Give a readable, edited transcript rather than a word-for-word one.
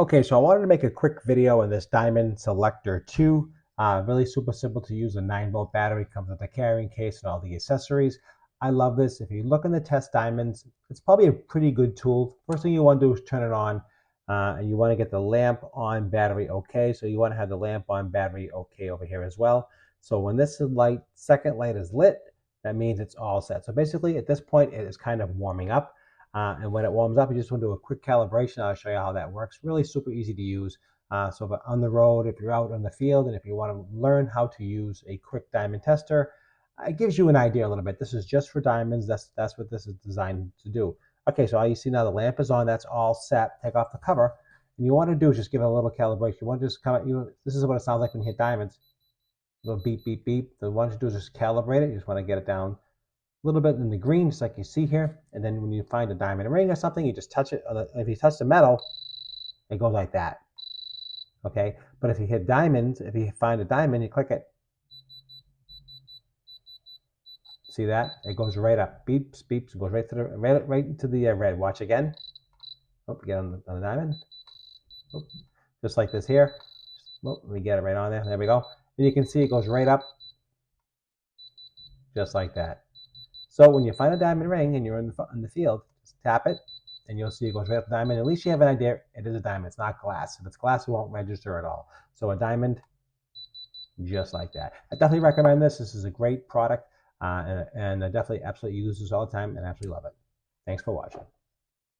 Okay, so I wanted to make a quick video on this Diamond Selector 2. Really super simple to use. A 9-volt battery comes with a carrying case and all the accessories. I love this. If you're looking to test diamonds, it's probably a pretty good tool. First thing you want to do is turn it on, and you want to get the lamp on battery okay. So you want to have the lamp on battery okay over here as well. So when this second light is lit, that means it's all set. So basically at this point, it is kind of warming up. And when it warms up, you just want to do a quick calibration. I'll show you how that works. Really super easy to use. So on the road, if you're out on the field, and if you want to learn how to use a quick diamond tester, it gives you an idea a little bit. This is just for diamonds. That's what this is designed to do. Okay, so you see now the lamp is on. That's all set. Take off the cover. And you want to do is just give it a little calibration. You want to just this is what it sounds like when you hit diamonds. A little beep, beep, beep. So what you do is just calibrate it. You just want to get it down little bit in the green, just like you see here. And then when you find a diamond ring or something, you just touch it. If you touch the metal, it goes like that. Okay. But if you hit diamonds, if you find a diamond, you click it. See that? It goes right up. Beeps, beeps. It goes right to the right into the red. Watch again. Oh, get on the diamond. Oh, just like this here. Oh, let me get it right on there. There we go. And you can see it goes right up, just like that. So when you find a diamond ring and you're in the field, just tap it, and you'll see it goes right up the diamond. At least you have an idea it is a diamond. It's not glass. If it's glass, it won't register at all. So a diamond, just like that. I definitely recommend this. This is a great product, and I definitely absolutely use this all the time and absolutely love it. Thanks for watching.